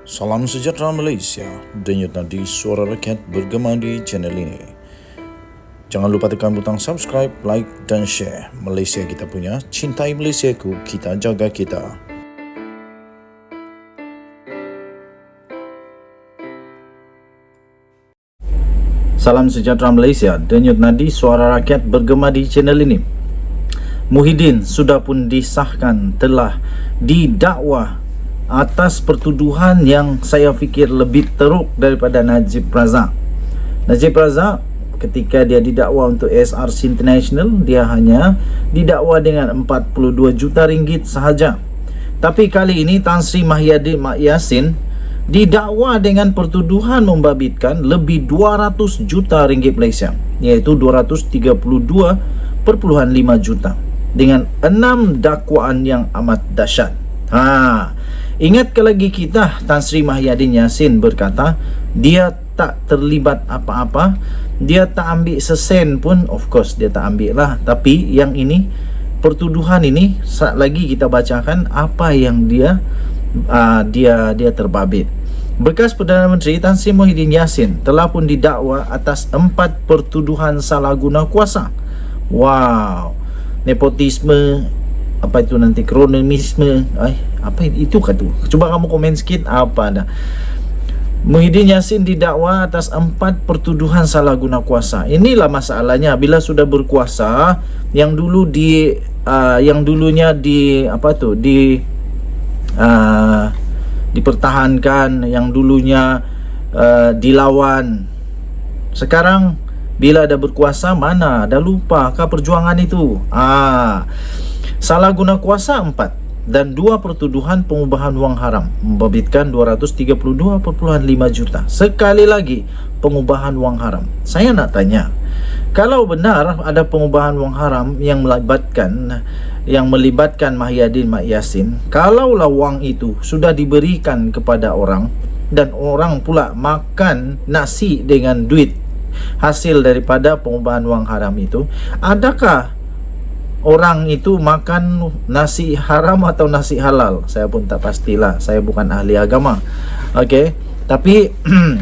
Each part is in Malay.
Salam sejahtera Malaysia, denyut nadi suara rakyat bergema di channel ini. Jangan lupa tekan butang subscribe, like dan share. Malaysia kita punya, cintai Malaysiaku, kita jaga kita. Salam sejahtera Malaysia, denyut nadi suara rakyat bergema di channel ini. Muhyiddin sudah pun disahkan telah didakwa atas pertuduhan yang saya fikir lebih teruk daripada Najib Razak. Najib Razak ketika dia didakwa untuk SRC International, dia hanya didakwa dengan 42 juta ringgit sahaja. Tapi kali ini Tan Sri Mahyadin Mak Yassin didakwa dengan pertuduhan membabitkan lebih 200 juta ringgit Malaysia, iaitu 232.5 juta dengan 6 dakwaan yang amat dahsyat. Ingat lagi kita, Tan Sri Mahyadin Yassin berkata dia tak terlibat apa-apa, dia tak ambil sesen pun. Of course dia tak ambil lah, tapi yang ini, pertuduhan ini, saat lagi kita bacakan apa yang dia terbabit. Bekas Perdana Menteri Tan Sri Mahyadin Yassin telah pun didakwa atas 4 pertuduhan salah guna kuasa. Wow, nepotisme, apa itu nanti, kronisme, apa itu kan tu? Cuba kamu komen sikit apa dah. Muhyiddin Yassin didakwa atas 4 pertuduhan salah guna kuasa. Inilah masalahnya bila sudah berkuasa, yang dulu yang dulunya dipertahankan, yang dulunya dilawan. Sekarang bila ada berkuasa, mana dah lupa kah perjuangan itu? Salah guna kuasa 4 dan 2 pertuduhan pengubahan wang haram membabitkan 232.5 juta. Sekali lagi, pengubahan wang haram. Saya nak tanya, kalau benar ada pengubahan wang haram yang melibatkan Mahyadin Mak Yassin, kalaulah wang itu sudah diberikan kepada orang dan orang pula makan nasi dengan duit hasil daripada pengubahan wang haram itu, adakah orang itu makan nasi haram atau nasi halal? Saya pun tak pastilah, saya bukan ahli agama. Okey, tapi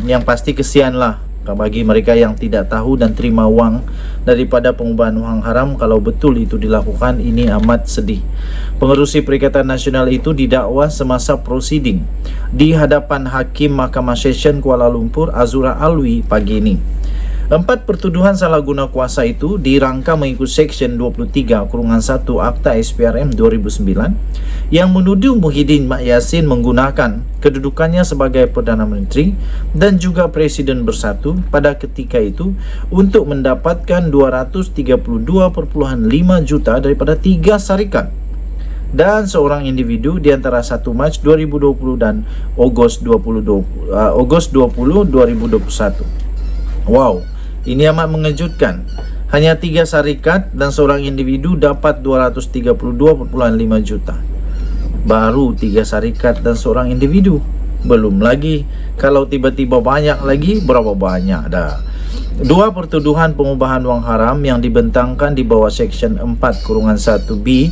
yang pasti kesianlah bagi mereka yang tidak tahu dan terima wang daripada pengubahan wang haram. Kalau betul itu dilakukan, ini amat sedih. Pengerusi Perikatan Nasional itu didakwa semasa prosiding di hadapan Hakim Mahkamah Session Kuala Lumpur Azura Alwi pagi ini. 4 pertuduhan salah guna kuasa itu dirangka mengikut Seksyen 23/1 Akta SPRM 2009 yang menuduh Muhyiddin Mak Yassin menggunakan kedudukannya sebagai Perdana Menteri dan juga Presiden Bersatu pada ketika itu untuk mendapatkan 232.5 juta daripada 3 syarikat dan seorang individu di antara 1 Mac 2020 dan Ogos 20, 2021. Wow, ini amat mengejutkan. Hanya 3 syarikat dan seorang individu dapat 232.5 juta. Baru 3 syarikat dan seorang individu. Belum lagi kalau tiba-tiba banyak lagi, berapa banyak dah. 2 pertuduhan pengubahan wang haram yang dibentangkan di bawah Seksyen 4/1B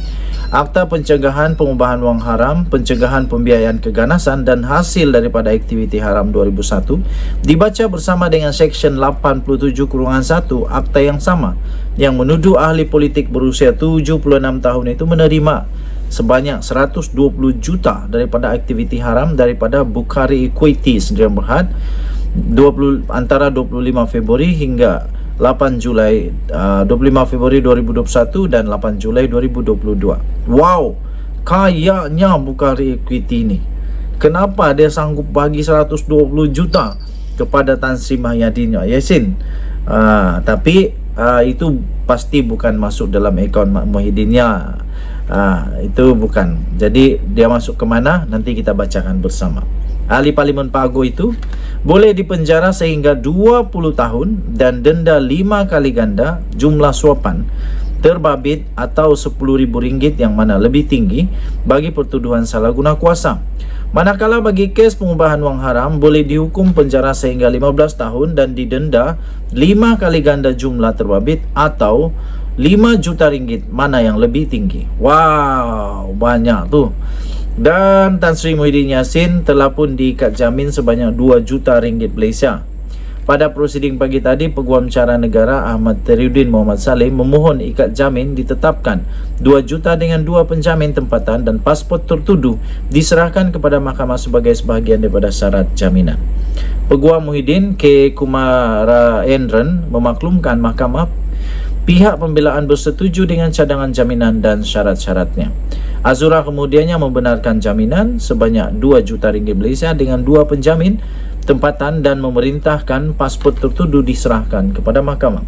Akta Pencegahan Pengubahan Wang Haram, Pencegahan Pembiayaan Keganasan dan Hasil daripada Aktiviti Haram 2001 dibaca bersama dengan Seksyen 87/1 Akta yang sama yang menuduh ahli politik berusia 76 tahun itu menerima sebanyak 120 juta daripada aktiviti haram daripada Bukhari Equities Sdn Bhd antara 25 Februari hingga 8 Julai 25 Februari 2021 dan 8 Julai 2022. Wow, kayanya Bukhari Equity ini. Kenapa dia sanggup bagi 120 juta kepada Tan Sri Mahyadin Yassin? Tapi itu pasti bukan masuk dalam akaun Muhyiddinnya. Itu bukan. Jadi dia masuk ke mana? Nanti kita bacakan bersama. Ahli Parlimen Pago itu boleh dipenjara sehingga 20 tahun dan denda 5 kali ganda jumlah suapan terbabit atau RM10,000 yang mana lebih tinggi bagi pertuduhan salah guna kuasa. Manakala bagi kes pengubahan wang haram boleh dihukum penjara sehingga 15 tahun dan didenda 5 kali ganda jumlah terbabit atau 5 juta ringgit, mana yang lebih tinggi? Wow, banyak tuh. Dan Tan Sri Muhyiddin Yassin telah pun diikat jamin sebanyak 2 juta ringgit Malaysia. Pada prosiding pagi tadi, Peguam Cara Negara Ahmad Teriuddin Muhammad Saleh memohon ikat jamin ditetapkan 2 juta dengan 2 penjamin tempatan dan pasport tertuduh diserahkan kepada mahkamah sebagai sebahagian daripada syarat jaminan. Peguam Muhyiddin K. Kumaraendran memaklumkan mahkamah pihak pembelaan bersetuju dengan cadangan jaminan dan syarat-syaratnya. Azura kemudiannya membenarkan jaminan sebanyak 2 juta ringgit Malaysia dengan 2 penjamin tempatan dan memerintahkan pasport tertuduh diserahkan kepada mahkamah.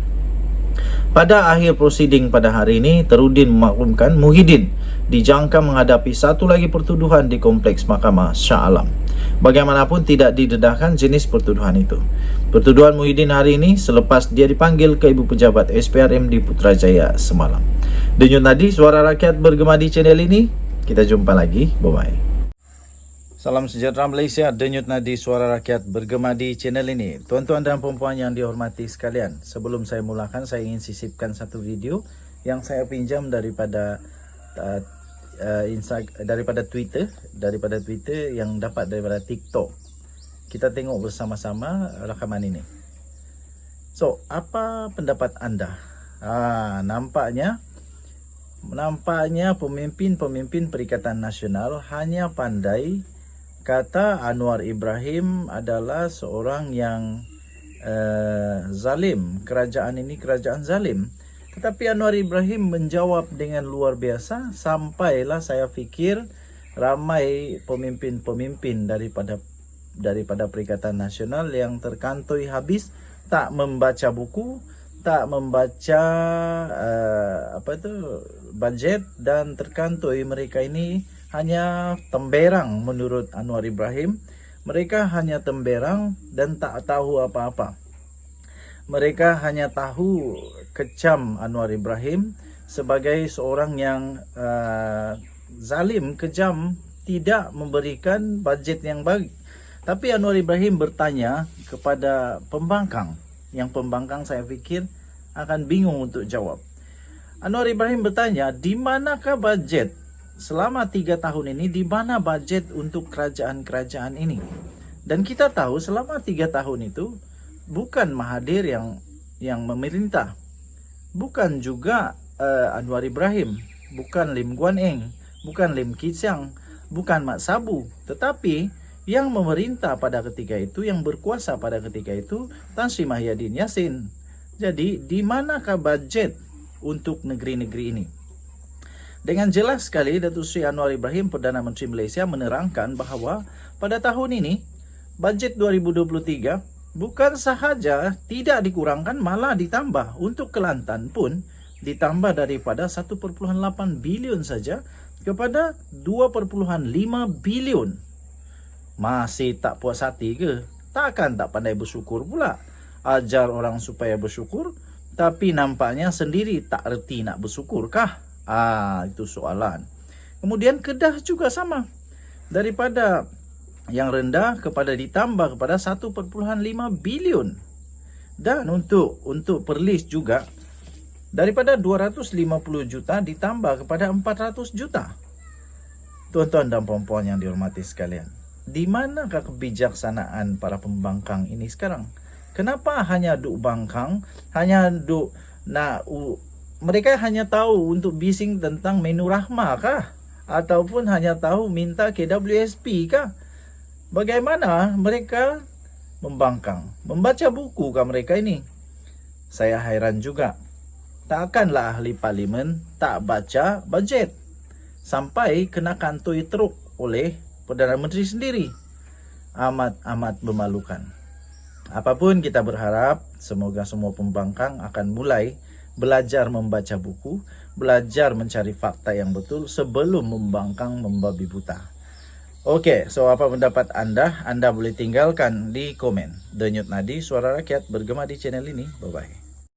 Pada akhir prosiding pada hari ini, Teriuddin memaklumkan Muhyiddin dijangka menghadapi satu lagi pertuduhan di kompleks mahkamah Shah Alam. Bagaimanapun tidak didedahkan jenis pertuduhan itu. Pertuduhan Muhyiddin hari ini selepas dia dipanggil ke Ibu Pejabat SPRM di Putrajaya semalam. Denyut nadi Suara Rakyat bergema di channel ini. Kita jumpa lagi. Bye-bye. Salam sejahtera Malaysia, denyut nadi Suara Rakyat bergema di channel ini. Tuan-tuan dan puan-puan yang dihormati sekalian, sebelum saya mulakan, saya ingin sisipkan satu video yang saya pinjam daripada Twitter yang dapat daripada TikTok. Kita tengok bersama-sama rakaman ini. So, apa pendapat anda? Nampaknya pemimpin Perikatan Nasional hanya pandai kata Anwar Ibrahim adalah seorang yang zalim. Kerajaan ini kerajaan zalim. Tetapi Anwar Ibrahim menjawab dengan luar biasa, sampailah saya fikir ramai pemimpin-pemimpin daripada Perikatan Nasional yang terkantoi habis, tak membaca buku, tak membaca bajet, dan terkantoi mereka ini hanya temberang. Menurut Anwar Ibrahim, mereka hanya temberang dan tak tahu apa-apa. Mereka hanya tahu kecam Anwar Ibrahim sebagai seorang yang zalim, kejam, tidak memberikan bajet yang baik. Tapi Anwar Ibrahim bertanya kepada pembangkang, yang pembangkang saya fikir akan bingung untuk jawab. Anwar Ibrahim bertanya, di manakah bajet? Selama 3 tahun ini, di mana bajet untuk kerajaan-kerajaan ini? Dan kita tahu selama 3 tahun itu bukan Mahathir yang memerintah, bukan juga Anwar Ibrahim, bukan Lim Guan Eng, bukan Lim Kee Siang, bukan Mat Sabu, tetapi yang memerintah pada ketika itu, yang berkuasa pada ketika itu, Tan Sri Muhyiddin Yassin. Jadi di manakah bajet untuk negeri-negeri ini? Dengan jelas sekali Datuk Seri Anwar Ibrahim, Perdana Menteri Malaysia, menerangkan bahawa pada tahun ini bajet 2023 bukan sahaja tidak dikurangkan, malah ditambah. Untuk Kelantan pun ditambah daripada 1.8 bilion saja kepada 2.5 bilion. Masih tak puas hati ke? Takkan tak pandai bersyukur pula. Ajar orang supaya bersyukur, tapi nampaknya sendiri tak erti nak bersyukur kah? Itu soalan. Kemudian Kedah juga sama. Daripada yang rendah kepada ditambah kepada 1.5 bilion. Dan untuk Perlis juga daripada 250 juta ditambah kepada 400 juta. Tuan-tuan dan puan-puan yang dihormati sekalian, di manakah kebijaksanaan para pembangkang ini sekarang? Kenapa hanya duk bangkang, hanya duk nak mereka hanya tahu untuk bising tentang menu rahmah kah? Ataupun hanya tahu minta KWSP kah? Bagaimana mereka membangkang? Membaca buku kah mereka ini? Saya hairan juga. Takkanlah ahli parlimen tak baca bajet sampai kena kantoi teruk oleh Perdana Menteri sendiri. Amat memalukan. Apapun, kita berharap semoga semua pembangkang akan mulai belajar membaca buku, belajar mencari fakta yang betul sebelum membangkang membabi buta. Okey, so apa pendapat anda? Anda boleh tinggalkan di komen. Denyut nadi Suara Rakyat bergema di channel ini. Bye-bye.